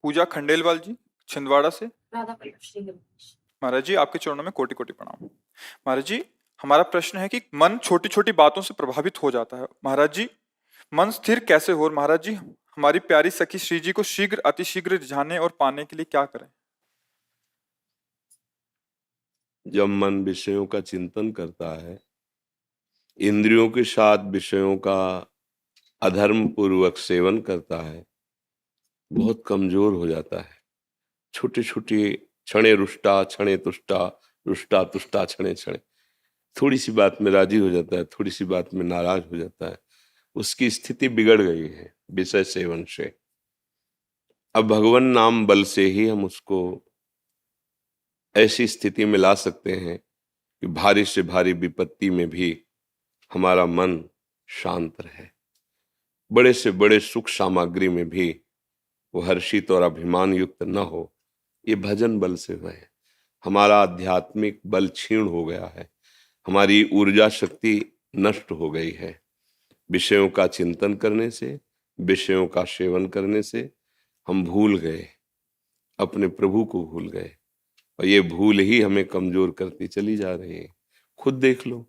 पूजा खंडेलवाल जी, छिंदवाड़ा से। राधा श्री महाराज जी, आपके चरणों में कोटि कोटि प्रणाम। महाराज जी, हमारा प्रश्न है कि मन छोटी छोटी बातों से प्रभावित हो जाता है। महाराज जी, मन स्थिर कैसे हो? महाराज जी, हमारी प्यारी सखी श्री जी को शीघ्र अतिशीघ्र रिझाने और पाने के लिए क्या करें? जब मन विषयों का चिंतन करता है, इंद्रियों के साथ विषयों का अधर्म पूर्वक सेवन करता है, बहुत कमजोर हो जाता है। छोटे छोटे क्षणे रुष्टा क्षणे तुष्टा, रुष्टा तुष्टा क्षणे क्षणे, थोड़ी सी बात में राजी हो जाता है, थोड़ी सी बात में नाराज हो जाता है। उसकी स्थिति बिगड़ गई है विषय सेवन से। अब भगवान नाम बल से ही हम उसको ऐसी स्थिति में ला सकते हैं कि भारी से भारी विपत्ति में भी हमारा मन शांत रहे, बड़े से बड़े सुख सामग्री में भी वो हर्षित और अभिमान युक्त न हो। ये भजन बल से हुआ है। हमारा आध्यात्मिक बल क्षीण हो गया है, हमारी ऊर्जा शक्ति नष्ट हो गई है। विषयों का चिंतन करने से, विषयों का सेवन करने से हम भूल गए, अपने प्रभु को भूल गए, और ये भूल ही हमें कमजोर करती चली जा रही है। खुद देख लो,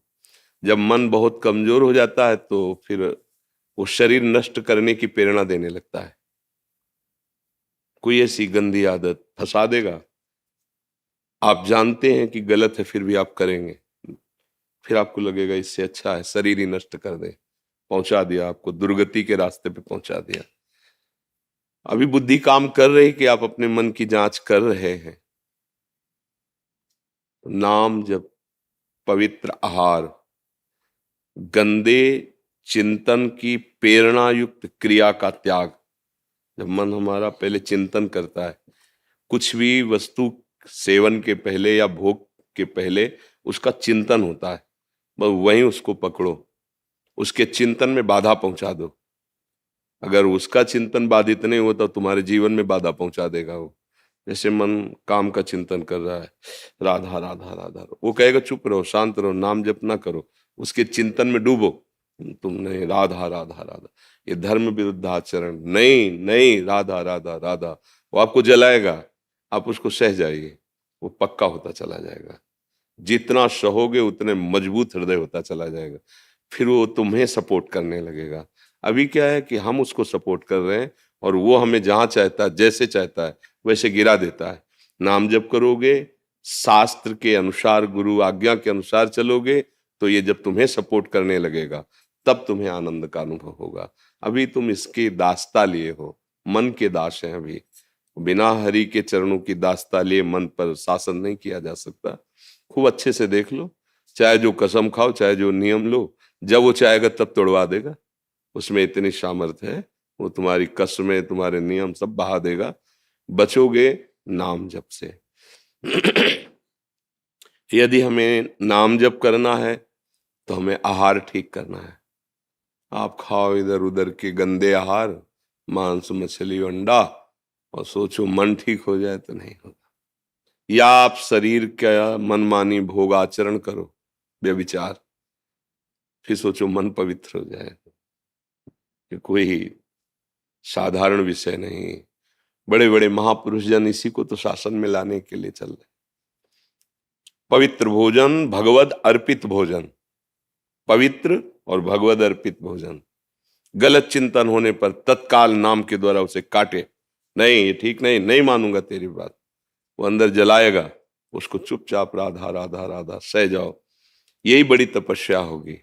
जब मन बहुत कमजोर हो जाता है तो फिर वो शरीर नष्ट करने की प्रेरणा देने लगता है। कोई ऐसी गंदी आदत फंसा देगा, आप जानते हैं कि गलत है फिर भी आप करेंगे, फिर आपको लगेगा इससे अच्छा है शरीर ही नष्ट कर दे। पहुंचा दिया, आपको दुर्गति के रास्ते पे पहुंचा दिया। अभी बुद्धि काम कर रही कि आप अपने मन की जांच कर रहे हैं। नाम जब पवित्र आहार, गंदे चिंतन की प्रेरणा युक्त क्रिया का त्याग। जब मन हमारा पहले चिंतन करता है, कुछ भी वस्तु सेवन के पहले या भोग के पहले उसका चिंतन होता है, बस वहीं उसको पकड़ो, उसके चिंतन में बाधा पहुंचा दो। अगर उसका चिंतन बाधित नहीं होता तो तुम्हारे जीवन में बाधा पहुंचा देगा वो। जैसे मन काम का चिंतन कर रहा है, राधा राधा राधा, वो कहेगा चुप रहो, शांत रहो, नाम जप ना करो, उसके चिंतन में डूबो। तुमने राधा राधा राधा, ये धर्म विरुद्ध आचरण, नहीं नहीं, राधा राधा राधा, वो आपको जलाएगा। आप उसको सह जाइए, वो पक्का होता चला जाएगा। जितना सहोगे उतने मजबूत हृदय होता चला जाएगा, फिर वो तुम्हें सपोर्ट करने लगेगा। अभी क्या है कि हम उसको सपोर्ट कर रहे हैं और वो हमें जहां चाहता है, जैसे चाहता है वैसे गिरा देता है। नाम जप करोगे, शास्त्र के अनुसार, गुरु आज्ञा के अनुसार चलोगे, तो ये जब तुम्हें सपोर्ट करने लगेगा तब तुम्हें आनंद का अनुभव होगा। अभी तुम इसके दास्ता लिए हो, मन के दास हैं। अभी बिना हरि के चरणों की दास्ता लिए मन पर शासन नहीं किया जा सकता। खूब अच्छे से देख लो, चाहे जो कसम खाओ, चाहे जो नियम लो, जब वो चाहेगा तब तोड़वा देगा। उसमें इतनी सामर्थ्य है, वो तुम्हारी कसमें, तुम्हारे नियम सब बहा देगा। बचोगे नाम जप से। यदि हमें नाम जप करना है तो हमें आहार ठीक करना है। आप खाओ इधर उधर के गंदे आहार, मांस मछली अंडा, और सोचो मन ठीक हो जाए, तो नहीं होगा। या आप शरीर का मनमानी भोग आचरण करो, व्यभिचार, फिर सोचो मन पवित्र हो जाए। कि कोई साधारण विषय नहीं, बड़े बड़े महापुरुष जन इसी को तो शासन में लाने के लिए चल रहे। पवित्र भोजन, भगवद अर्पित भोजन, पवित्र और भगवद अर्पित भोजन। गलत चिंतन होने पर तत्काल नाम के द्वारा उसे काटे। नहीं, ये ठीक नहीं, नहीं मानूंगा तेरी बात, वो अंदर जलाएगा, उसको चुपचाप राधा राधा राधा सह जाओ। यही बड़ी तपस्या होगी।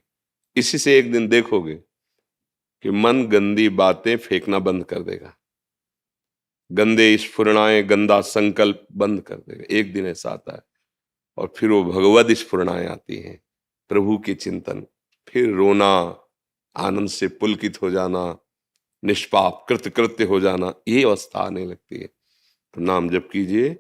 इसी से एक दिन देखोगे कि मन गंदी बातें फेंकना बंद कर देगा, गंदे स्फुरणाएं, गंदा संकल्प बंद कर देगा। एक दिन ऐसा आता है और फिर वो भगवद स्फुरणाएं आती हैं, प्रभु की चिंतन, फिर रोना, आनंद से पुलकित हो जाना, निष्पाप कृत्य हो जाना, ये अवस्था आने लगती है। तो नाम जप कीजिए,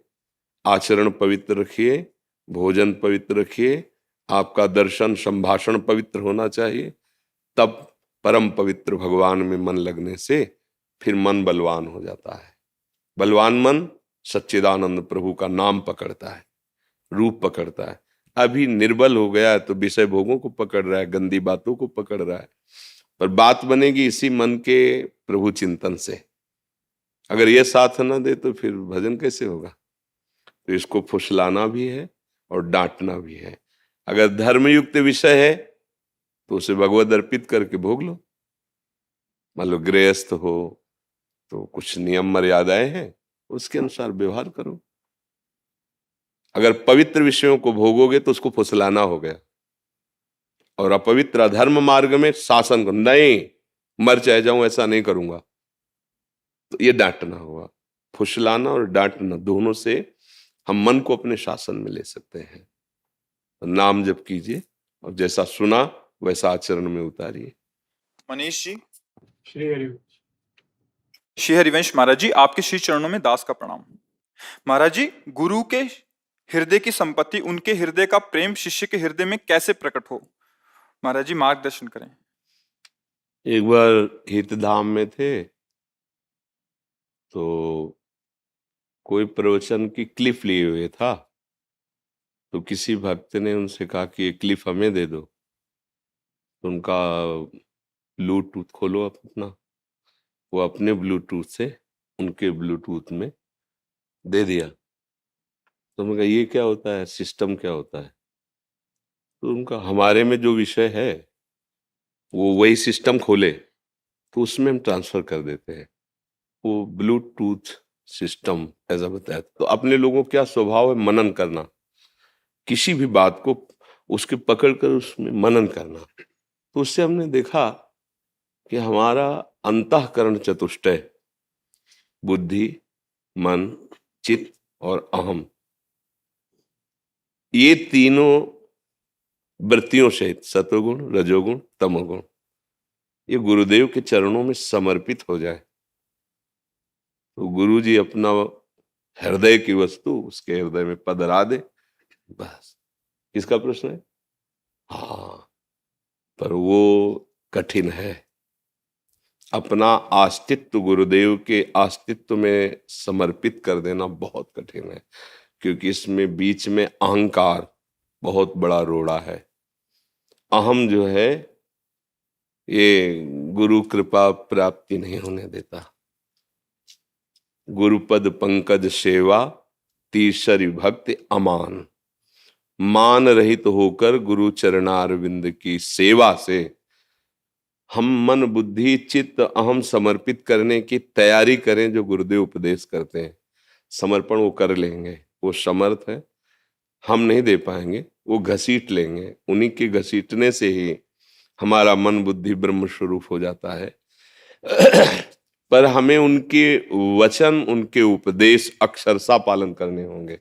आचरण पवित्र रखिए, भोजन पवित्र रखिए, आपका दर्शन संभाषण पवित्र होना चाहिए। तब परम पवित्र भगवान में मन लगने से फिर मन बलवान हो जाता है। बलवान मन सच्चिदानंद प्रभु का नाम पकड़ता है, रूप पकड़ता है। अभी निर्बल हो गया है तो विषय भोगों को पकड़ रहा है, गंदी बातों को पकड़ रहा है। पर बात बनेगी इसी मन के प्रभु चिंतन से। अगर ये साथ न दे तो फिर भजन कैसे होगा? तो इसको फुसलाना भी है और डांटना भी है। अगर धर्मयुक्त विषय है तो उसे भगवद अर्पित करके भोग लो। मान लो गृहस्थ हो तो कुछ नियम मर्यादाएं हैं, उसके अनुसार व्यवहार करो। अगर पवित्र विषयों को भोगोगे तो उसको फुसलाना हो गया। और अपवित्र अधर्म मार्ग में शासन को नहीं, मर चाहे जाऊं ऐसा नहीं करूंगा, तो ये डांटना हुआ। फुसलाना और डांटना दोनों से हम मन को अपने शासन में ले सकते हैं। तो नाम जप कीजिए और जैसा सुना वैसा आचरण में उतारिए। मनीष जी। श्री हरि। श्री हरिवंश महाराज जी, आपके श्री चरणों में दास का प्रणाम। महाराज जी, गुरु के हृदय की संपत्ति, उनके हृदय का प्रेम शिष्य के हृदय में कैसे प्रकट हो? महाराज जी मार्गदर्शन करें। एक बार हितधाम में थे तो कोई प्रवचन की क्लिप लिए हुए था, तो किसी भक्त ने उनसे कहा कि ये क्लिप हमें दे दो। तो उनका ब्लूटूथ खोलो अपना, वो अपने ब्लूटूथ से उनके ब्लूटूथ में दे दिया। तो मैं कहा ये क्या होता है, सिस्टम क्या होता है? तो उनका हमारे में जो विषय है वो वही सिस्टम खोले तो उसमें हम ट्रांसफर कर देते हैं। वो ब्लूटूथ सिस्टम ऐसा बताया। तो अपने लोगों का क्या स्वभाव है, मनन करना, किसी भी बात को उसके पकड़ कर उसमें मनन करना। तो उससे हमने देखा कि हमारा अंतःकरण चतुष्टय, बुद्धि, मन, चित्त और अहम, ये तीनों वृत्तियों सहित सत्वगुण, रजोगुण, तमोगुण, ये गुरुदेव के चरणों में समर्पित हो जाए तो गुरु जी अपना हृदय की वस्तु उसके हृदय में पधरा दे, बस। किसका प्रश्न है? हाँ, पर वो कठिन है। अपना अस्तित्व गुरुदेव के अस्तित्व में समर्पित कर देना बहुत कठिन है, क्योंकि इसमें बीच में अहंकार बहुत बड़ा रोड़ा है। अहम जो है ये गुरु कृपा प्राप्ति नहीं होने देता। गुरुपद पंकज सेवा तीसरी भक्ति अमान, मान रहित होकर गुरु चरणारविंद की सेवा से हम मन, बुद्धि, चित्त, अहम समर्पित करने की तैयारी करें। जो गुरुदेव उपदेश करते हैं समर्पण वो कर लेंगे, वो समर्थ है, हम नहीं दे पाएंगे, वो घसीट लेंगे। उन्हीं के घसीटने से ही हमारा मन, बुद्धि ब्रह्म स्वरूप हो जाता है। पर हमें उनके वचन, उनके उपदेश अक्षरशः पालन करने होंगे।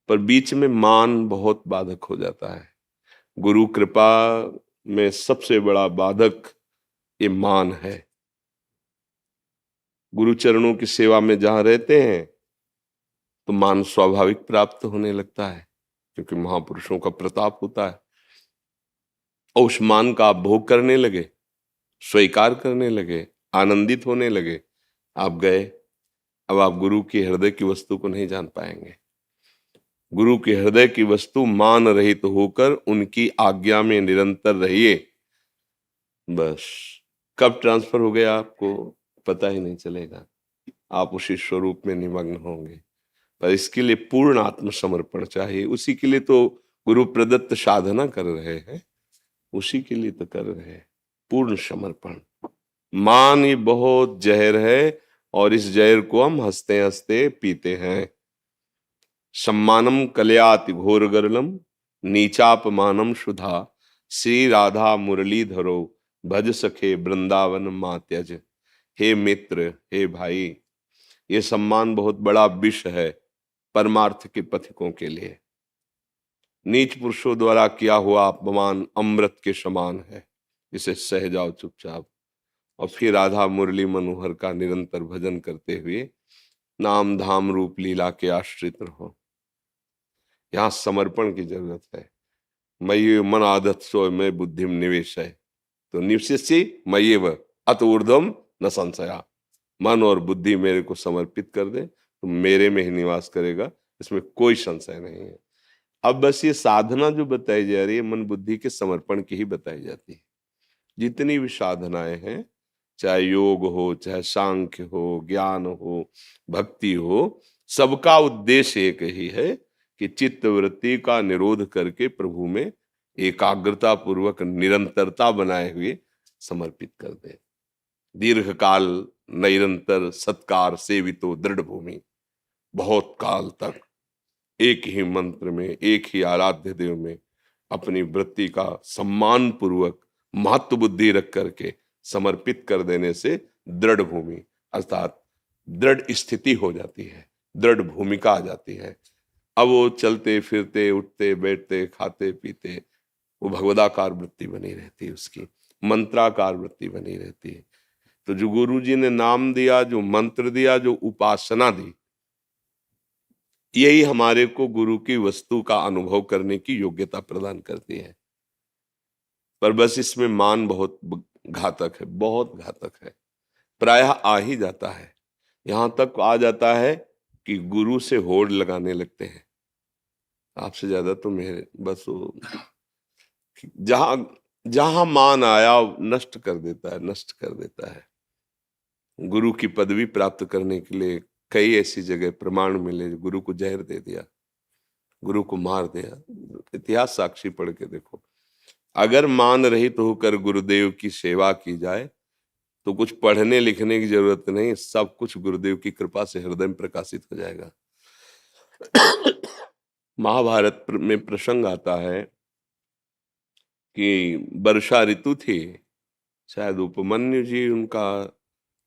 पर बीच में मान बहुत बाधक हो जाता है। गुरु कृपा में सबसे बड़ा बाधक ये मान है। गुरु चरणों की सेवा में जहां रहते हैं तो मान स्वाभाविक प्राप्त होने लगता है, क्योंकि महापुरुषों का प्रताप होता है। और उस मान का आप भोग करने लगे, स्वीकार करने लगे, आनंदित होने लगे, आप गए। अब आप गुरु के हृदय की वस्तु को नहीं जान पाएंगे। गुरु के हृदय की वस्तु मान रहित होकर उनकी आज्ञा में निरंतर रहिए, बस। कब ट्रांसफर हो गया आपको पता ही नहीं चलेगा, आप उसी स्वरूप में निमग्न होंगे। पर इसके लिए पूर्ण आत्मसमर्पण चाहिए। उसी के लिए तो गुरु प्रदत्त साधना कर रहे हैं, उसी के लिए तो कर रहे हैं। पूर्ण समर्पण। मान ये बहुत जहर है और इस जहर को हम हंसते हंसते पीते हैं। सम्मानम कलयाति घोर गरलम नीचापमानम सुधा, श्री राधा मुरलीधरो भज सखे वृंदावन मात्यज। हे मित्र, हे भाई, ये सम्मान बहुत बड़ा विष है परमार्थ के पथिकों के लिए। नीच पुरुषों द्वारा किया हुआ अपमान अमृत के समान है, इसे सह जाओ चुपचाप और फिर राधा मुरली मनोहर का निरंतर भजन करते हुए नाम धाम रूप लीला के आश्रित रहो। यहाँ समर्पण की जरूरत है। मयि मन आदत सो मैं बुद्धिम निवेश है, तो निवशिष्य मय्येव अत ऊर्ध्वम न संशया। मन और बुद्धि मेरे को समर्पित कर दे तो मेरे में ही निवास करेगा, इसमें कोई संशय नहीं है। अब बस ये साधना जो बताई जा रही है मन बुद्धि के समर्पण की ही बताई जाती है। जितनी भी साधनाएं हैं चाहे योग हो, चाहे सांख्य हो, ज्ञान हो, भक्ति हो, सबका उद्देश्य एक ही है कि चित्त वृत्ति का निरोध करके प्रभु में एकाग्रता पूर्वक निरंतरता बनाए हुए समर्पित कर दे। दीर्घ काल निरंतर सत्कार सेवितो दृढ़ भूमि, बहुत काल तक एक ही मंत्र में, एक ही आराध्य देव में अपनी वृत्ति का सम्मान पूर्वक महत्व बुद्धि रख करके समर्पित कर देने से दृढ़ भूमि अर्थात दृढ़ स्थिति हो जाती है, दृढ़ भूमिका आ जाती है। अब वो चलते फिरते, उठते बैठते, खाते पीते, वो भगवदाकार वृत्ति बनी रहती है, उसकी मंत्राकार वृत्ति बनी रहती है। तो जो गुरु जी ने नाम दिया, जो मंत्र दिया, जो उपासना दी, यही हमारे को गुरु की वस्तु का अनुभव करने की योग्यता प्रदान करती है। पर बस इसमें मान बहुत घातक है, बहुत घातक है। प्रायः आ ही जाता है, यहां तक आ जाता है कि गुरु से होड़ लगाने लगते हैं, आपसे ज्यादा तो मेरे, बस वो जहां जहां मान आया नष्ट कर देता है, नष्ट कर देता है। गुरु की पदवी प्राप्त करने के लिए कई ऐसी जगह प्रमाण मिले, गुरु को जहर दे दिया, गुरु को मार दिया। इतिहास साक्षी पढ़ के देखो। अगर मान रहित होकर गुरुदेव की सेवा की जाए तो कुछ पढ़ने लिखने की जरूरत नहीं, सब कुछ गुरुदेव की कृपा से हृदय में प्रकाशित हो जाएगा। महाभारत में प्रसंग आता है कि वर्षा ऋतु थी, शायद उपमन्यु जी उनका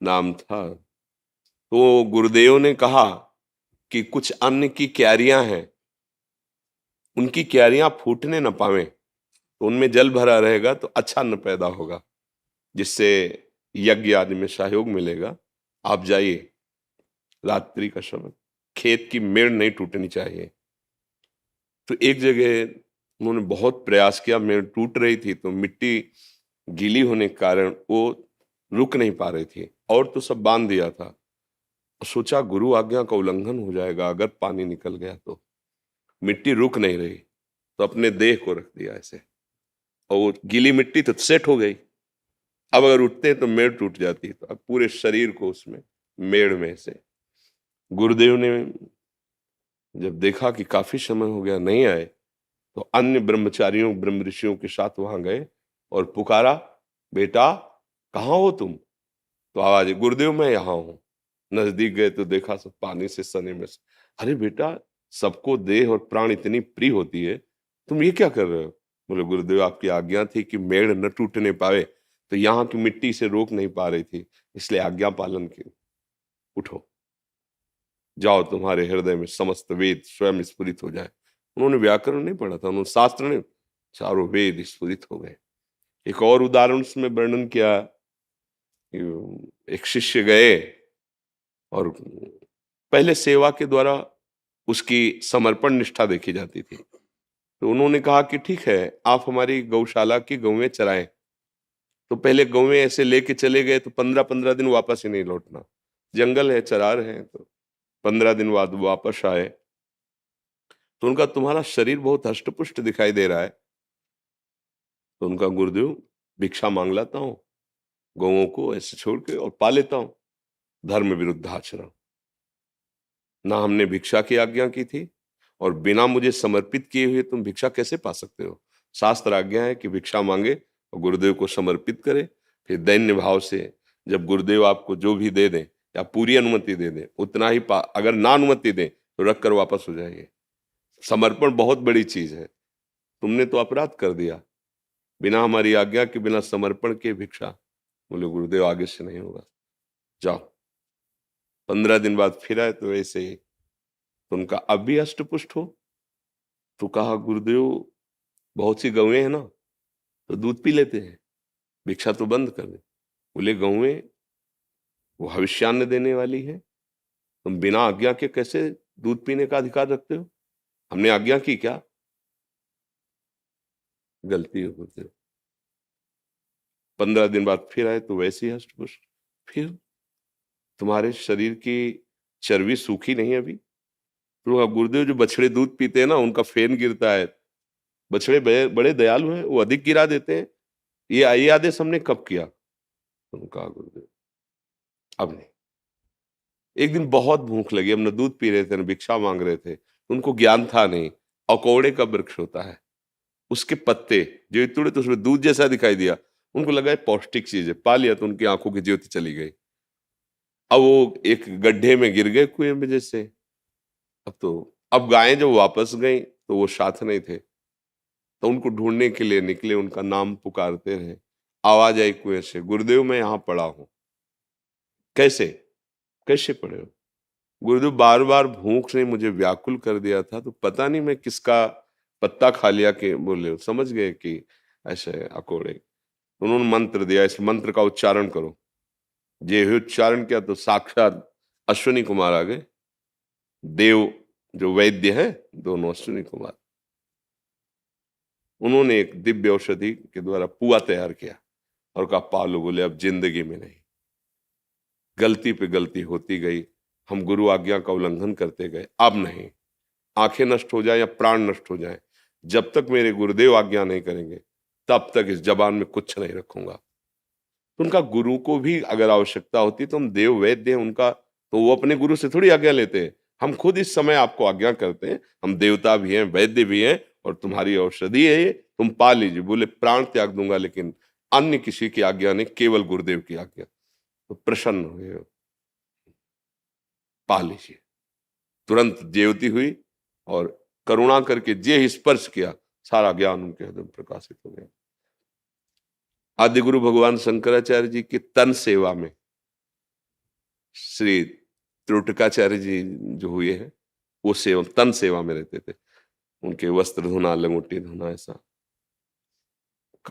नाम था। तो गुरुदेव ने कहा कि कुछ अन्न की क्यारियां हैं, उनकी क्यारियां फूटने न पावे, तो उनमें जल भरा रहेगा तो अच्छा अन्न पैदा होगा, जिससे यज्ञ आदि में सहयोग मिलेगा। आप जाइए, रात्रि का समय, खेत की मेड़ नहीं टूटनी चाहिए। तो एक जगह उन्होंने बहुत प्रयास किया, मेड़ टूट रही थी, तो मिट्टी गीली होने के कारण वो रुक नहीं पा रही थी, और तो सब बांध दिया था। सोचा गुरु आज्ञा का उल्लंघन हो जाएगा अगर पानी निकल गया तो, मिट्टी रुक नहीं रही, तो अपने देह को रख दिया ऐसे, और वो गीली मिट्टी तो सेट हो गई। अब अगर उठते तो मेड़ टूट जाती, तो अब पूरे शरीर को उसमें मेड़ में से। गुरुदेव ने जब देखा कि काफी समय हो गया नहीं आए, तो अन्य ब्रह्मचारियों ब्रह्म ऋषियों के साथ वहां गए और पुकारा, बेटा कहाँ हो तुम? तो आवाज, गुरुदेव मैं यहाँ हूं। नजदीक गए तो देखा सब पानी से सने में से। अरे बेटा, सबको देह और प्राण इतनी प्रिय होती है, तुम ये क्या कर रहे हो? बोले गुरुदेव आपकी आज्ञा थी कि मेड़ न टूटने पावे, तो यहाँ की मिट्टी से रोक नहीं पा रही थी, इसलिए आज्ञा पालन की। उठो, जाओ, तुम्हारे हृदय में समस्त वेद स्वयं स्फुरित हो जाए। उन्होंने व्याकरण नहीं पढ़ा था, उन्होंने शास्त्र ने, चारों वेद स्फुरित हो गए। एक और उदाहरण उसमें वर्णन किया, एक शिष्य गए और पहले सेवा के द्वारा उसकी समर्पण निष्ठा देखी जाती थी। तो उन्होंने कहा कि ठीक है, आप हमारी गौशाला की गौएं चराएं। तो पहले गौएं ऐसे लेके चले गए, तो 15-15 दिन वापस ही नहीं लौटना, जंगल है, चरा रहे हैं। तो 15 दिन बाद वापस आए, तो उनका तुम्हारा शरीर बहुत हष्टपुष्ट दिखाई दे रहा है। तो उनका, गुरुदेव भिक्षा मांग लाता हूँ, गौओं को ऐसे छोड़ के और पा लेता हूँ, धर्म विरुद्ध आचरण। ना हमने भिक्षा की आज्ञा की थी, और बिना मुझे समर्पित किए हुए तुम भिक्षा कैसे पा सकते हो? शास्त्र आज्ञा है कि भिक्षा मांगे और गुरुदेव को समर्पित करे, फिर दैन्य भाव से जब गुरुदेव आपको जो भी दे दें या पूरी अनुमति दे दें उतना ही पा, अगर ना अनुमति दें तो रख कर वापस हो जाइए। समर्पण बहुत बड़ी चीज है। तुमने तो अपराध कर दिया, बिना हमारी आज्ञा के, बिना समर्पण के भिक्षा। बोले गुरुदेव आगे से नहीं होगा, जाओ। 15 दिन बाद फिर आए तो ऐसे ही। तो उनका अब भी अष्टपुष्ट हो? तो कहा गुरुदेव बहुत सी गौएं हैं ना, तो दूध पी लेते हैं, भिक्षा तो बंद कर दे। बोले गौएं वो भविष्यान्न देने वाली है, तुम बिना आज्ञा के कैसे दूध पीने का अधिकार रखते हो? हमने आज्ञा की क्या? गलती हो गुरुदेव। 15 दिन बाद फिर आए तो वैसे ही हष्टपुष्ट। फिर तुम्हारे शरीर की चर्बी सूखी नहीं अभी? तो गुरुदेव जो बछड़े दूध पीते हैं ना, उनका फेन गिरता है, बछड़े बड़े दयालु हैं, वो अधिक गिरा देते हैं। ये आदेश हमने कब किया? उन्होंने कहा गुरुदेव अब नहीं। एक दिन बहुत भूख लगी, हम न दूध पी रहे थे न भिक्षा मांग रहे थे, उनको ज्ञान था नहीं अकौड़े का वृक्ष होता है, उसके पत्ते जो तोड़े तो उसमें दूध जैसा दिखाई दिया, उनको लगा ये पौष्टिक चीज है, पा लिया तो उनकी आंखों की ज्योति चली गई। अब वो एक गड्ढे में गिर गए कुएं में जैसे। अब गायें जब वापस गई तो वो साथ नहीं थे, तो उनको ढूंढने के लिए निकले, उनका नाम पुकारते रहे, आवाज आई कुएं से, गुरुदेव मैं यहाँ पड़ा हूं। कैसे कैसे पड़े हो? गुरुदेव बार बार भूख ने मुझे व्याकुल कर दिया था, तो पता नहीं मैं किसका पत्ता खा लिया कि बोले, समझ गए कि ऐसे अकोड़े। उन्होंने मंत्र दिया, इस मंत्र का उच्चारण करो। ये उच्चारण किया तो साक्षात अश्विनी कुमार आ गए, देव जो वैद्य हैं दोनों अश्विनी कुमार। उन्होंने एक दिव्य औषधि के द्वारा पुआ तैयार किया और कहा पालो। बोले अब जिंदगी में नहीं, गलती पे गलती होती गई, हम गुरु आज्ञा का उल्लंघन करते गए, अब नहीं, आंखें नष्ट हो जाए या प्राण नष्ट हो जाए, जब तक मेरे गुरुदेव आज्ञा नहीं करेंगे तब तक इस जबान में कुछ नहीं रखूंगा। तो उनका गुरु को भी अगर आवश्यकता होती तो हम देव वैद्य हैं उनका, तो वो अपने गुरु से थोड़ी आज्ञा लेते हैं। हम खुद इस समय आपको आज्ञा करते हैं, हम देवता भी हैं वैद्य भी हैं और तुम्हारी औषधि है ये, तुम पा लीजिए। बोले प्राण त्याग दूंगा लेकिन अन्य किसी की आज्ञा नहीं, केवल गुरुदेव की आज्ञा। तो प्रसन्न हुए, पा लीजिए। तुरंत ज्योति हुई और करुणा करके जे स्पर्श किया सारा ज्ञान उनके हृदय में प्रकाशित हो गया। आदि गुरु भगवान शंकराचार्य जी की तन सेवा में श्री त्रुटकाचार्य जी जो हुए हैं वो सेवा तन सेवा में रहते थे। उनके वस्त्र धोना, लंगोटी धोना, ऐसा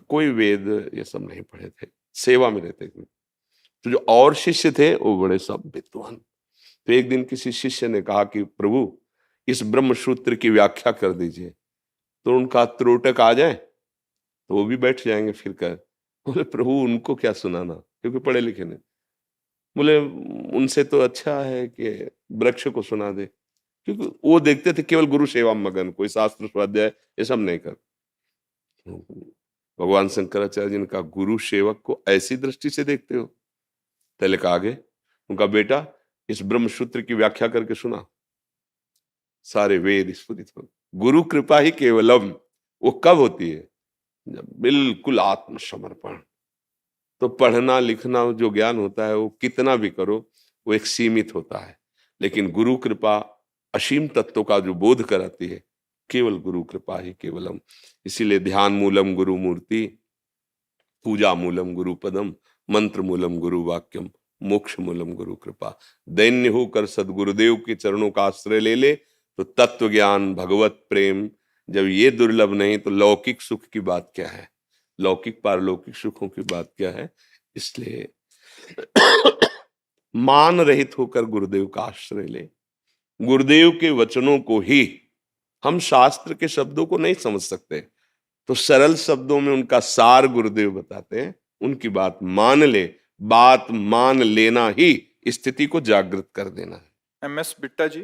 कोई वेद ये सब नहीं पढ़े थे, सेवा में रहते थे। तो जो और शिष्य थे वो बड़े सब विद्वान। तो एक दिन किसी शिष्य ने कहा कि प्रभु इस ब्रह्म सूत्र की व्याख्या कर दीजिए। तो उनका त्रोटक आ जाए तो वो भी बैठ जाएंगे फिर कर। बोले प्रभु उनको क्या सुनाना, क्योंकि पढ़े लिखे नहीं। बोले उनसे तो अच्छा है कि वृक्ष को सुना दे, क्योंकि वो देखते थे केवल गुरु सेवा मगन, कोई शास्त्र स्वाध्याय ये सब नहीं कर। भगवान शंकराचार्य जी ने कहा गुरु सेवक को ऐसी दृष्टि से देखते हो? पहले कहा आगे उनका बेटा इस ब्रह्म सूत्र की व्याख्या करके सुना, सारे वेद स्फुरित हो। गुरु कृपा ही केवलम, वो कब होती है? जब बिल्कुल आत्मसमर्पण। तो पढ़ना लिखना जो ज्ञान होता है वो कितना भी करो वो एक सीमित होता है, लेकिन गुरु कृपा असीम तत्व का जो बोध कराती है, केवल गुरु कृपा ही केवलम। इसीलिए ध्यान मूलम गुरु मूर्ति, पूजा मूलम गुरु पदम, मंत्र मूलम गुरु वाक्यम, मोक्ष मूलम गुरु कृपा। दैन्य होकर सदगुरुदेव के चरणों का आश्रय ले ले तो तत्व ज्ञान भगवत प्रेम जब ये दुर्लभ नहीं तो लौकिक सुख की बात क्या है, लौकिक पारलौकिक सुखों की बात क्या है। इसलिए मान रहित होकर गुरुदेव का आश्रय ले। गुरुदेव के वचनों को ही, हम शास्त्र के शब्दों को नहीं समझ सकते तो सरल शब्दों में उनका सार गुरुदेव बताते हैं, उनकी बात मान ले। बात मान लेना ही स्थिति को जागृत कर देना है। MS बिट्टा जी,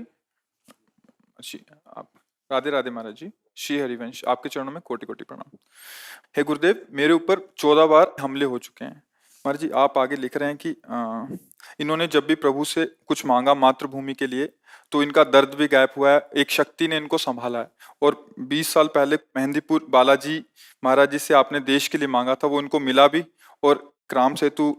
आप राधे राधे महाराज जी। श्री हरिवंश, आपके चरणों में कोटि कोटि प्रणाम। हे गुरुदेव, मेरे ऊपर 14 बार हमले हो चुके हैं। महाराज जी आप आगे लिख रहे हैं कि इन्होंने जब भी प्रभु से कुछ मांगा मातृभूमि के लिए तो इनका दर्द भी गायब हुआ है, एक शक्ति ने इनको संभाला है। और 20 साल पहले मेहंदीपुर बालाजी महाराज जी से आपने देश के लिए मांगा था, वो इनको मिला भी। और राम सेतु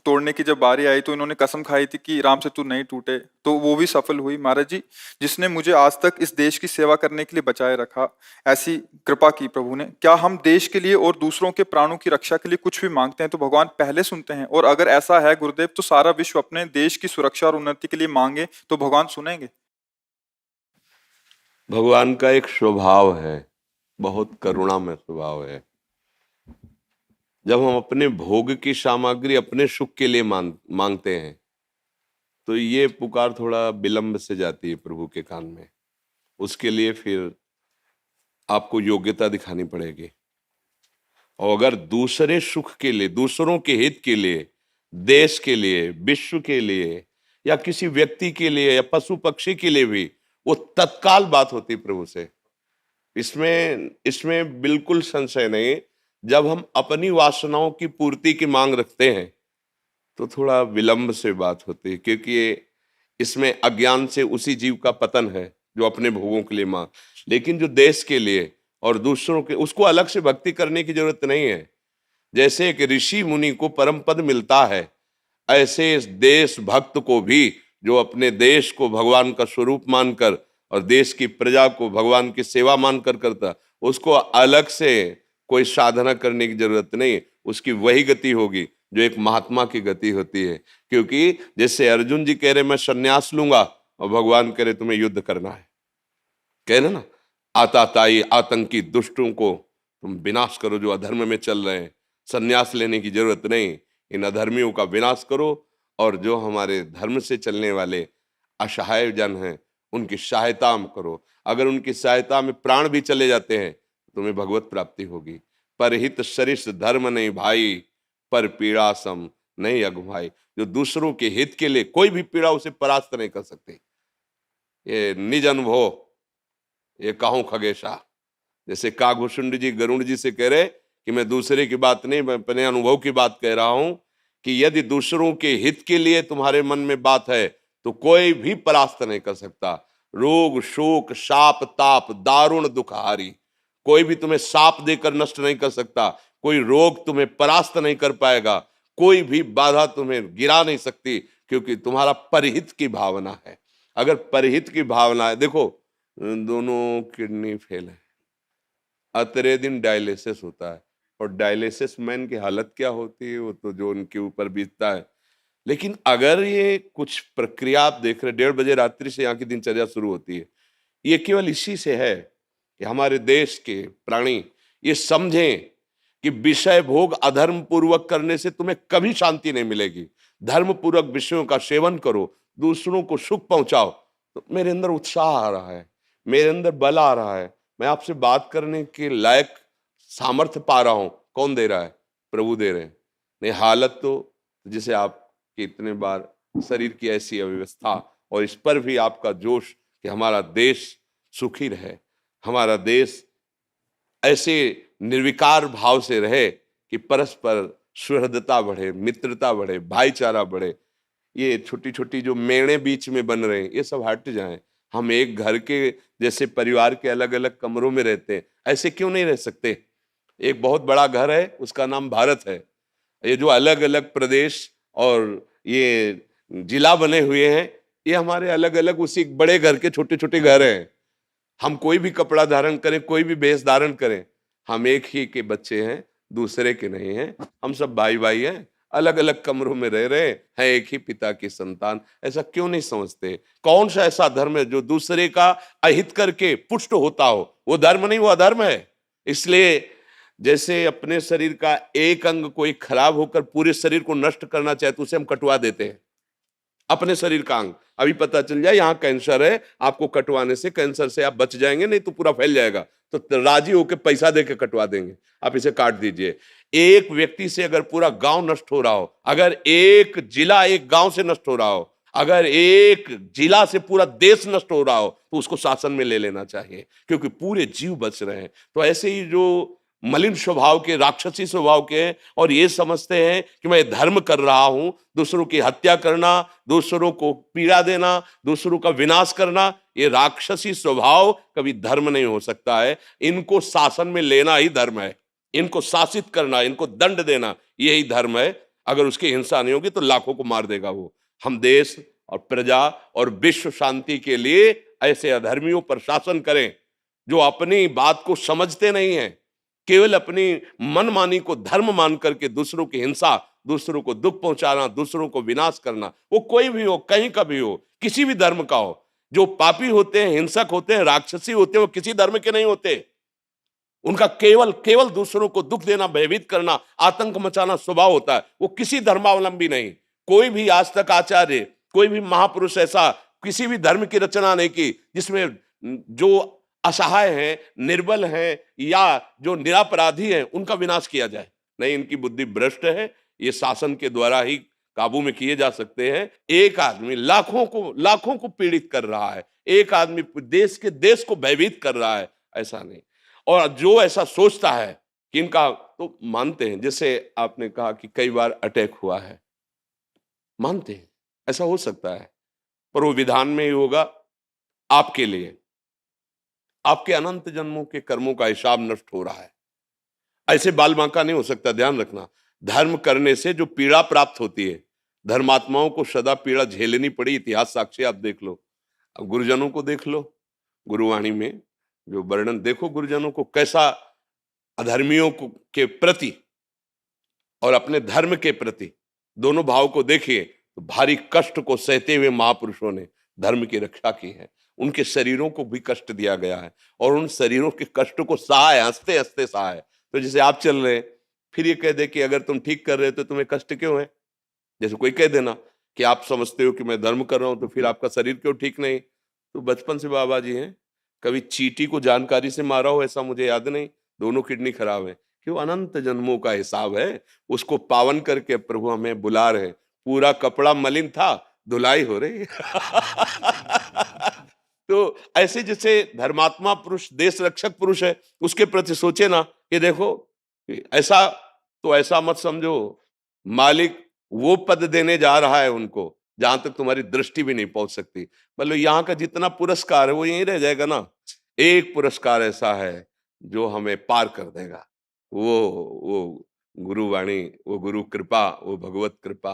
तोड़ने की जब बारी आई तो इन्होंने कसम खाई थी कि राम सेतु नहीं टूटे, तो वो भी सफल हुई। महाराज जी जिसने मुझे आज तक इस देश की सेवा करने के लिए बचाए रखा, ऐसी कृपा की प्रभु ने। क्या हम देश के लिए और दूसरों के प्राणों की रक्षा के लिए कुछ भी मांगते हैं तो भगवान पहले सुनते हैं? और अगर ऐसा है गुरुदेव तो सारा विश्व अपने देश की सुरक्षा और उन्नति के लिए मांगे तो भगवान सुनेंगे? भगवान का एक स्वभाव है, बहुत करुणामय स्वभाव है। जब हम अपने भोग की सामग्री अपने सुख के लिए मांगते हैं तो ये पुकार थोड़ा विलंब से जाती है प्रभु के कान में। उसके लिए फिर आपको योग्यता दिखानी पड़ेगी। और अगर दूसरे सुख के लिए, दूसरों के हित के लिए, देश के लिए, विश्व के लिए या किसी व्यक्ति के लिए या पशु पक्षी के लिए भी, वो तत्काल बात होती प्रभु से। इसमें बिल्कुल संशय नहीं। जब हम अपनी वासनाओं की पूर्ति की मांग रखते हैं तो थोड़ा विलंब से बात होती है, क्योंकि इसमें अज्ञान से उसी जीव का पतन है जो अपने भोगों के लिए मां, लेकिन जो देश के लिए और दूसरों के, उसको अलग से भक्ति करने की जरूरत नहीं है। जैसे एक ऋषि मुनि को परम पद मिलता है, ऐसे इस देश भक्त को भी, जो अपने देश को भगवान का स्वरूप मानकर और देश की प्रजा को भगवान की सेवा मानकर करता, उसको अलग से कोई साधना करने की जरूरत नहीं। उसकी वही गति होगी जो एक महात्मा की गति होती है। क्योंकि जैसे अर्जुन जी कह रहे मैं संन्यास लूंगा, और भगवान कह रहे तुम्हें युद्ध करना है, कह रहे ना, आताताई आतंकी दुष्टों को तुम विनाश करो जो अधर्म में चल रहे हैं। संन्यास लेने की जरूरत नहीं, इन अधर्मियों का विनाश करो, और जो हमारे धर्म से चलने वाले असहाय जन हैं उनकी सहायता करो। अगर उनकी सहायता में प्राण भी चले जाते हैं तुम्हें भगवत प्राप्ति होगी। परहित सरिस धर्म नहीं भाई, पर पीड़ा सम नहीं अगुभाई। जो दूसरों के हित के लिए कोई भी पीड़ा उसे परास्त नहीं कर सकते। ये निज अनुभव, ये कहूं खगेशा, जैसे काघुशुंड जी गरुण जी से कह रहे कि मैं दूसरे की बात नहीं, मैं अपने अनुभव की बात कह रहा हूं कि यदि दूसरों के हित के लिए तुम्हारे मन में बात है तो कोई भी परास्त नहीं कर सकता। रोग शोक शाप ताप दारुण दुखहारी, कोई भी तुम्हें साप देकर नष्ट नहीं कर सकता, कोई रोग तुम्हें परास्त नहीं कर पाएगा, कोई भी बाधा तुम्हें गिरा नहीं सकती, क्योंकि तुम्हारा परहित की भावना है। अगर परहित की भावना है, देखो दोनों किडनी फेल है, अतरे दिन डायलिसिस होता है, और डायलिसिस मैन की हालत क्या होती है वो तो जो उनके ऊपर बीतता है। लेकिन अगर ये कुछ प्रक्रिया आप देख रहे, 1:30 बजे रात्रि से यहाँ की दिनचर्या शुरू होती है, ये केवल इसी से है कि हमारे देश के प्राणी ये समझें कि विषय भोग अधर्म पूर्वक करने से तुम्हें कभी शांति नहीं मिलेगी। धर्म पूर्वक विषयों का सेवन करो, दूसरों को सुख पहुंचाओ। तो मेरे अंदर उत्साह आ रहा है, मेरे अंदर बल आ रहा है, मैं आपसे बात करने के लायक सामर्थ्य पा रहा हूं। कौन दे रहा है? प्रभु दे रहे हैं। नहीं हालत तो जिसे आप इतने बार शरीर की ऐसी अव्यवस्था, और इस पर भी आपका जोश कि हमारा देश सुखी रहे, हमारा देश ऐसे निर्विकार भाव से रहे कि परस्पर सुहृदता बढ़े, मित्रता बढ़े, भाईचारा बढ़े। ये छोटी छोटी जो मेड़े बीच में बन रहे हैं ये सब हट जाएं। हम एक घर के जैसे परिवार के अलग अलग कमरों में रहते हैं, ऐसे क्यों नहीं रह सकते? एक बहुत बड़ा घर है, उसका नाम भारत है। ये जो अलग अलग प्रदेश और ये जिला बने हुए हैं, ये हमारे अलग अलग उसी बड़े घर के छोटे छोटे घर हैं। हम कोई भी कपड़ा धारण करें, कोई भी वेश धारण करें, हम एक ही के बच्चे हैं, दूसरे के नहीं हैं। हम सब भाई भाई हैं, अलग अलग कमरों में रह रहे हैं, एक ही पिता की संतान। ऐसा क्यों नहीं समझते? कौन सा ऐसा धर्म है जो दूसरे का अहित करके पुष्ट होता हो? वो धर्म नहीं, वो अधर्म है। इसलिए जैसे अपने शरीर का एक अंग कोई खराब होकर पूरे शरीर को नष्ट करना चाहे तो उसे हम कटवा देते हैं। अपने शरीर का अंग अभी पता चल जाए यहाँ कैंसर है, आपको कटवाने से कैंसर से आप बच जाएंगे, नहीं तो पूरा फैल जाएगा, तो राजी होकर पैसा देके कटवा देंगे, आप इसे काट दीजिए। एक व्यक्ति से अगर पूरा गांव नष्ट हो रहा हो, अगर एक जिला एक गांव से नष्ट हो रहा हो, अगर एक जिला से पूरा देश नष्ट हो रहा हो, तो उसको शासन में ले लेना चाहिए, क्योंकि पूरे जीव बच रहे हैं। तो ऐसे ही जो मलिन स्वभाव के, राक्षसी स्वभाव के हैं और ये समझते हैं कि मैं धर्म कर रहा हूं, दूसरों की हत्या करना, दूसरों को पीड़ा देना, दूसरों का विनाश करना, ये राक्षसी स्वभाव कभी धर्म नहीं हो सकता है। इनको शासन में लेना ही धर्म है, इनको शासित करना, इनको दंड देना, यही धर्म है। अगर उसकी हिंसा नहीं होगी तो लाखों को मार देगा वो। हम देश और प्रजा और विश्व शांति के लिए ऐसे अधर्मियों पर शासन करें जो अपनी बात को समझते नहीं है, केवल अपनी मनमानी को धर्म मान करके दूसरों की हिंसा, दूसरों को दुख पहुंचाना, दूसरों को विनाश करना, वो कोई भी हो, कहीं का भी हो, किसी भी धर्म का हो। जो पापी होते हैं, हिंसक होते हैं, राक्षसी होते हैं, वो किसी धर्म के नहीं होते। उनका केवल केवल दूसरों को दुख देना, भयभीत करना, आतंक मचाना स्वभाव होता है। वो किसी धर्मावलंबी नहीं। कोई भी आज तक आचार्य, कोई भी महापुरुष ऐसा किसी भी धर्म की रचना नहीं की जिसमें जो असहाय हैं, निर्बल हैं या जो निरपराधी हैं उनका विनाश किया जाए। नहीं, इनकी बुद्धि भ्रष्ट है। ये शासन के द्वारा ही काबू में किए जा सकते हैं। एक आदमी लाखों को पीड़ित कर रहा है, एक आदमी देश के देश को भयभीत कर रहा है, ऐसा नहीं। और जो ऐसा सोचता है कि इनका, तो मानते हैं, जैसे आपने कहा कि कई बार अटैक हुआ है, मानते हैं, ऐसा हो सकता है, पर वो विधान में ही होगा आपके लिए। आपके अनंत जन्मों के कर्मों का हिसाब नष्ट हो रहा है, ऐसे बाल बांका नहीं हो सकता। ध्यान रखना, धर्म करने से जो पीड़ा प्राप्त होती है, धर्मात्माओं को सदा पीड़ा झेलनी पड़ी, इतिहास साक्षी आप देख लो। अब गुरुजनों को देख लो, गुरुवाणी में जो वर्णन देखो, गुरुजनों को कैसा अधर्मियों को के प्रति और अपने धर्म के प्रति दोनों भाव को देखिए, तो भारी कष्ट को सहते हुए महापुरुषों ने धर्म की रक्षा की है। उनके शरीरों को भी कष्ट दिया गया है और उन शरीरों के कष्ट को सहा है, हंसते हंसते सहा है। तो जैसे आप चल रहे हैं, फिर ये कह दे कि अगर तुम ठीक कर रहे हो तो तुम्हें कष्ट क्यों है। जैसे कोई कह देना कि आप समझते हो कि मैं धर्म कर रहा हूं तो फिर आपका शरीर क्यों ठीक नहीं। तो बचपन से बाबा जी हैं, कभी चींटी को जानकारी से मारा हो ऐसा मुझे याद नहीं, दोनों किडनी खराब है। क्यों, अनंत जन्मों का हिसाब है, उसको पावन करके प्रभु हमें बुला रहे। पूरा कपड़ा मलिन था, धुलाई हो रही तो ऐसे जैसे धर्मात्मा पुरुष, देश रक्षक पुरुष है, उसके प्रति सोचे ना कि देखो ऐसा, तो ऐसा मत समझो मालिक वो पद देने जा रहा है उनको जहां तक तुम्हारी दृष्टि भी नहीं पहुंच सकती। मतलब यहाँ का जितना पुरस्कार है वो यहीं रह जाएगा ना। एक पुरस्कार ऐसा है जो हमें पार कर देगा, वो गुरुवाणी, वो गुरु कृपा, वो भगवत कृपा।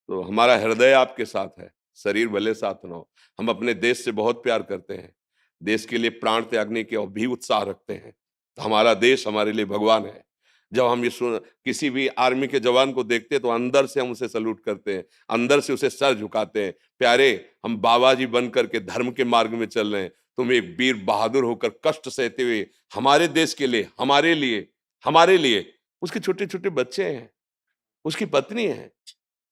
तो हमारा हृदय आपके साथ है, शरीर भले साथ ना हो। हम अपने देश से बहुत प्यार करते हैं, देश के लिए प्राण त्यागने के भी उत्साह रखते हैं। हमारा देश हमारे लिए भगवान है। जब हम ये किसी भी आर्मी के जवान को देखते हैं तो अंदर से हम उसे सल्यूट करते हैं, अंदर से उसे सर झुकाते हैं। प्यारे, हम बाबा जी बन करके धर्म के मार्ग में चल रहे हैं, तुम एक वीर बहादुर होकर कष्ट सहते हुए हमारे देश के लिए, हमारे लिए उसके छोटे छोटे बच्चे हैं, उसकी पत्नी है।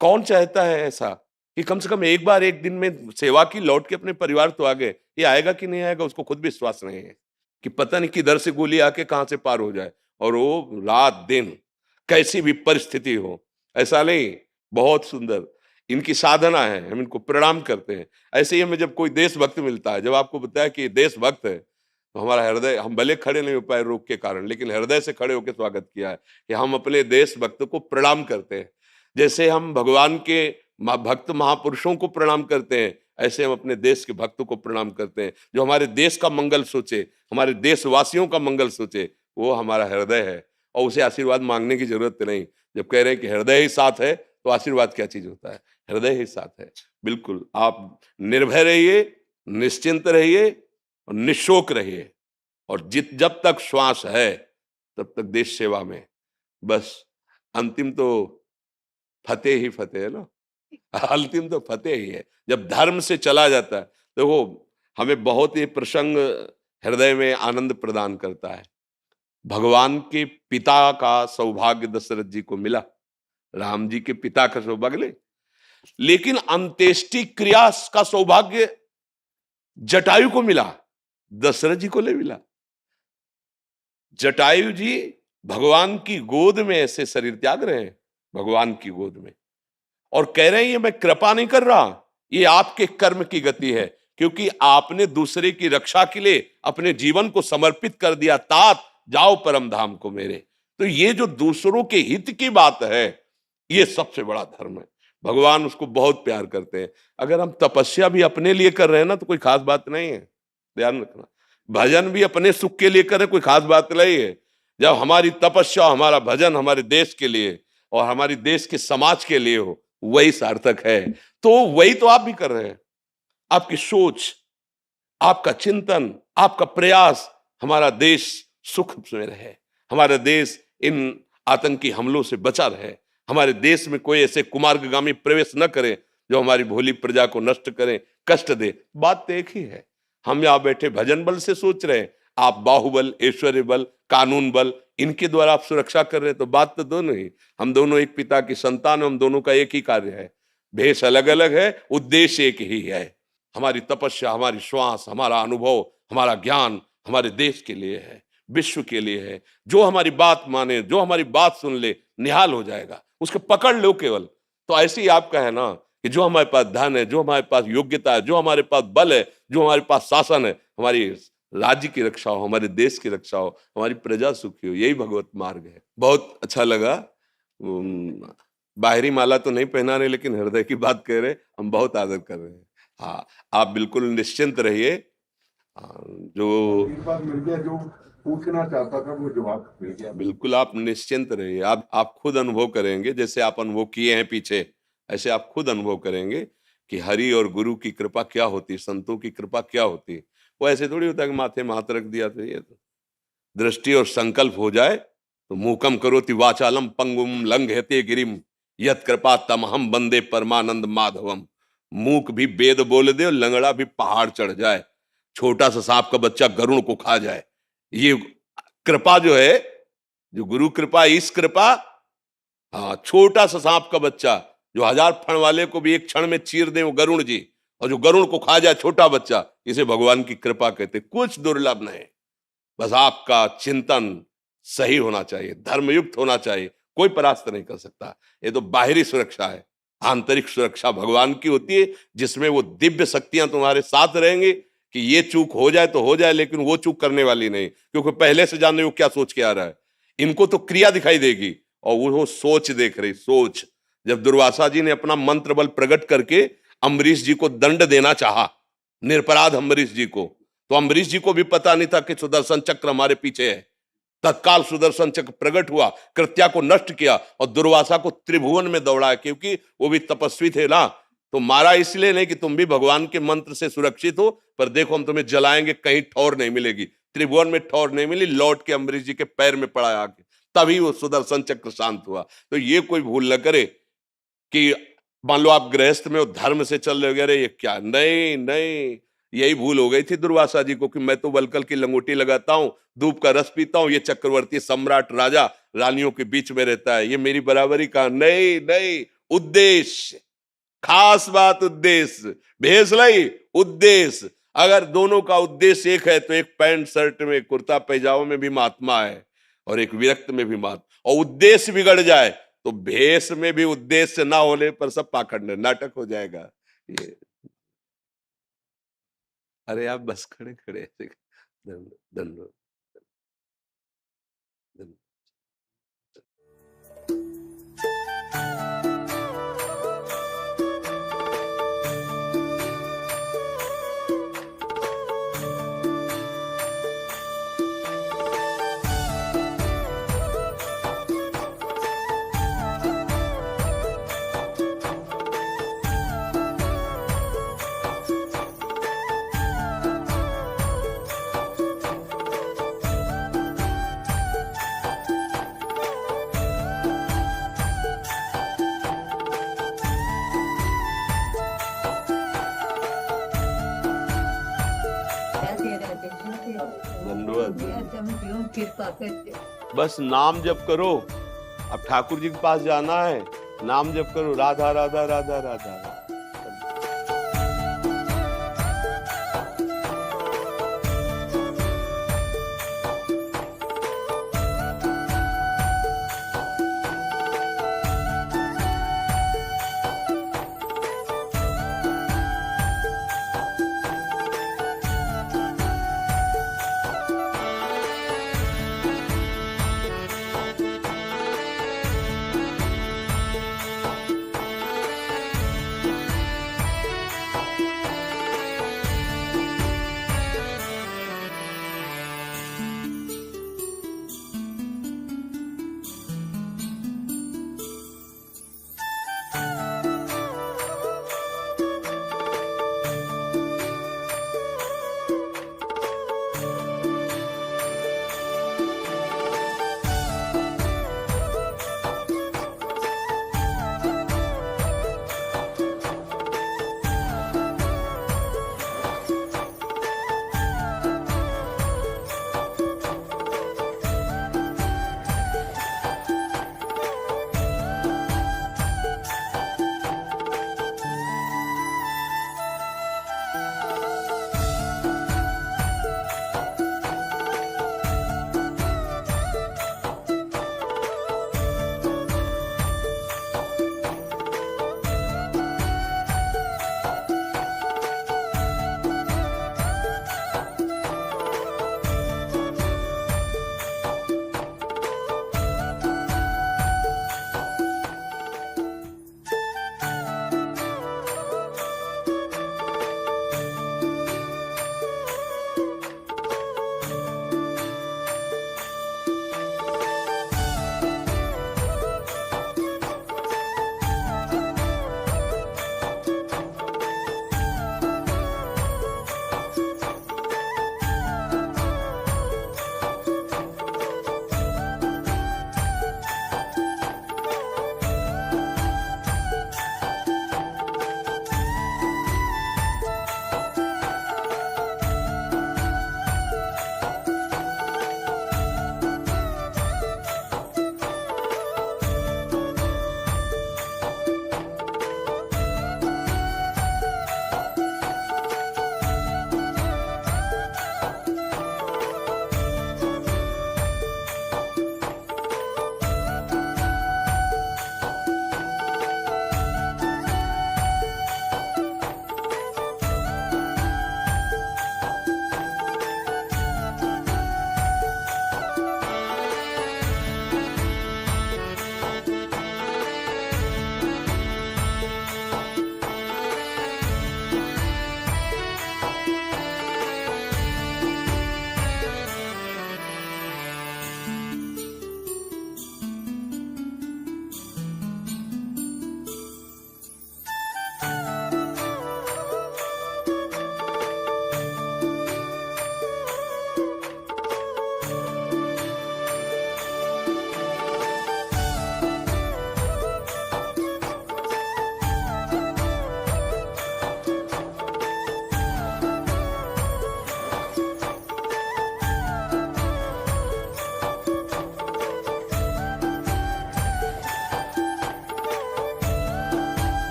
कौन चाहता है ऐसा कि कम से कम एक बार एक दिन में सेवा की, लौट के अपने परिवार तो आ गए। ये आएगा कि नहीं आएगा उसको खुद भी विश्वास नहीं है कि पता नहीं किधर से गोली आके कहां से पार हो जाए। और वो रात दिन कैसी भी परिस्थिति हो, ऐसा नहीं, बहुत सुंदर इनकी साधना है, हम इनको प्रणाम करते हैं। ऐसे ही हमें जब कोई देशभक्त मिलता है, जब आपको बताया कि देशभक्त है, तो हमारा हृदय, हम भले खड़े नहीं हो पाए रोग के कारण, लेकिन हृदय से खड़े होकर स्वागत किया है कि हम अपने देशभक्त को प्रणाम करते हैं। जैसे हम भगवान के भक्त महापुरुषों को प्रणाम करते हैं, ऐसे हम अपने देश के भक्तों को प्रणाम करते हैं, जो हमारे देश का मंगल सोचे, हमारे देशवासियों का मंगल सोचे। वो हमारा हृदय है और उसे आशीर्वाद मांगने की जरूरत नहीं। जब कह रहे हैं कि हृदय ही साथ है, तो आशीर्वाद क्या चीज होता है, हृदय ही साथ है। बिल्कुल आप निर्भय रहिए, निश्चिंत रहिए और निशोक रहिए, और जब तक श्वास है तब तक देश सेवा में। बस अंतिम तो फतेह ही फतेह है ना, अंतिम तो फतेह ही है। जब धर्म से चला जाता है तो वो हमें बहुत ही प्रसंग, हृदय में आनंद प्रदान करता है। भगवान के पिता का सौभाग्य दशरथ जी को मिला, राम जी के पिता का सौभाग्य नहीं, लेकिन अंत्येष्टि क्रिया का सौभाग्य जटायु को मिला, दशरथ जी को नहीं मिला। जटायु जी भगवान की गोद में ऐसे शरीर त्याग रहे हैं, भगवान की गोद में, और कह रहे हैं ये मैं कृपा नहीं कर रहा, ये आपके कर्म की गति है, क्योंकि आपने दूसरे की रक्षा के लिए अपने जीवन को समर्पित कर दिया। तात जाओ परम धाम को मेरे। तो ये जो दूसरों के हित की बात है, ये सबसे बड़ा धर्म है। भगवान उसको बहुत प्यार करते हैं। अगर हम तपस्या भी अपने लिए कर रहे हैं ना, तो कोई खास बात नहीं है, ध्यान रखना। भजन भी अपने सुख के लिए करें, कोई खास बात नहीं है। जब हमारी तपस्या, हमारा भजन हमारे देश के लिए और हमारी देश के समाज के लिए हो, वही सार्थक है। तो वही तो आप भी कर रहे हैं। आपकी सोच, आपका चिंतन, आपका प्रयास, हमारा देश सुख में रहे, हमारा देश इन आतंकी हमलों से बचा रहे, हमारे देश में कोई ऐसे कुमार्गामी प्रवेश न करे जो हमारी भोली प्रजा को नष्ट करे, कष्ट दे। बात तो एक ही है। हम यहां बैठे भजन बल से सोच रहे हैं, आप बाहुबल, ऐश्वर्य बल, कानून बल, इनके द्वारा आप सुरक्षा कर रहे हैं। तो बात तो दोनों ही, हम दोनों एक पिता की संतान, हम दोनों का एक ही कार्य है। भेष अलग अलग है, उद्देश्य एक ही है। हमारी तपस्या, हमारी श्वास, हमारा अनुभव, हमारा ज्ञान हमारे देश के लिए है, विश्व के लिए है। जो हमारी बात माने, जो हमारी बात सुन ले, निहाल हो जाएगा, उसको पकड़ लो केवल। तो ऐसे ही आपका है ना कि जो हमारे पास धन है, जो हमारे पास योग्यता है, जो हमारे पास बल है, जो हमारे पास शासन है, हमारी राज्य की रक्षा हो, हमारे देश की रक्षा हो, हमारी प्रजा सुखी हो, यही भगवत मार्ग है। बहुत अच्छा लगा। बाहरी माला तो नहीं पहना रहे, लेकिन हृदय की बात कह रहे, हम बहुत आदर कर रहे हैं। हाँ, आप बिल्कुल निश्चिंत रहिए। जो एक बार मिल गया, जो पूछना चाहता था वो जवाब मिल गया। बिल्कुल आप निश्चिंत रहिए। आप खुद अनुभव करेंगे, जैसे आप अनुभव किए हैं पीछे, ऐसे आप खुद अनुभव करेंगे कि हरि और गुरु की कृपा क्या होती, संतों की कृपा क्या होती। वो ऐसे थोड़ी होता है कि माथे में हाथ रख दिया तो ये तो दृष्टि और संकल्प हो जाए तो मूकम करोति वाचालम पंगुम लंघयते गिरिम यत कृपा तमहम बंदे परमानंद माधवम। मूक भी वेद बोल दे और लंगड़ा भी पहाड़ चढ़ जाए, छोटा सा सांप का बच्चा गरुड़ को खा जाए। ये कृपा जो है, जो गुरु कृपा, इस कृपा, हाँ, छोटा सा सांप का बच्चा जो 1000 फण वाले को भी एक क्षण में चीर दे वो गरुड़ जी, और जो गरुड़ को खा जाए छोटा बच्चा, इसे भगवान की कृपा कहते। कुछ दुर्लभ नहीं, बस आपका चिंतन सही होना चाहिए, धर्मयुक्त होना चाहिए, कोई परास्त नहीं कर सकता। ये तो बाहरी सुरक्षा है, आंतरिक सुरक्षा भगवान की होती है, जिसमें वो दिव्य शक्तियां तुम्हारे साथ रहेंगी कि ये चूक हो जाए तो हो जाए, लेकिन वो चूक करने वाली नहीं, क्योंकि पहले से जान रहे वो क्या सोच के आ रहा है। इनको तो क्रिया दिखाई देगी और वो सोच देख रही, सोच। जब दुर्वासा जी ने अपना मंत्र बल प्रकट करके अम्बरीश जी को दंड देना चाहा, निरपराध अम्बरीश जी को, तो अम्बरीश जी को भी पता नहीं था कि सुदर्शन चक्र हमारे पीछे है। तत्काल सुदर्शन चक्र प्रकट हुआ, कृत्या को नष्ट किया और दुर्वासा को त्रिभुवन में दौड़ाया, क्योंकि वो भी तपस्वी थे ना। तो मारा इसलिए नहीं कि तुम भी भगवान के मंत्र से सुरक्षित हो, पर देखो हम तुम्हें जलाएंगे, कहीं ठौर नहीं मिलेगी। त्रिभुवन में ठौर नहीं मिली, लौट के अम्बरीश जी के पैर में पड़ा आके, तभी वो सुदर्शन चक्र शांत हुआ। तो ये कोई भूल न करे कि मान लो आप गृहस्थ में हो, धर्म से चल रहे हो, अरे ये क्या, नहीं नहीं, यही भूल हो गई थी दुर्वासा जी को कि मैं तो वलकल की लंगोटी लगाता हूं, धूप का रस पीता हूं, ये चक्रवर्ती सम्राट राजा रानियों के बीच में रहता है, ये मेरी बराबरी का। नहीं नहीं, उद्देश्य, खास बात, उद्देश्य, भेस लाई उद्देश्य। अगर दोनों का उद्देश्य एक है तो एक पैंट शर्ट में, कुर्ता पैजामा में भी महात्मा है और एक विरक्त में भी महात्मा। और उद्देश्य बिगड़ जाए तो भेष में भी उद्देश्य ना होने पर सब पाखंड नाटक हो जाएगा। ये अरे आप बस खड़े खड़े धन्यवाद धन्यवाद। कृपा करते। बस नाम जप करो। अब ठाकुर जी के पास जाना है, नाम जप करो, राधा राधा राधा राधा।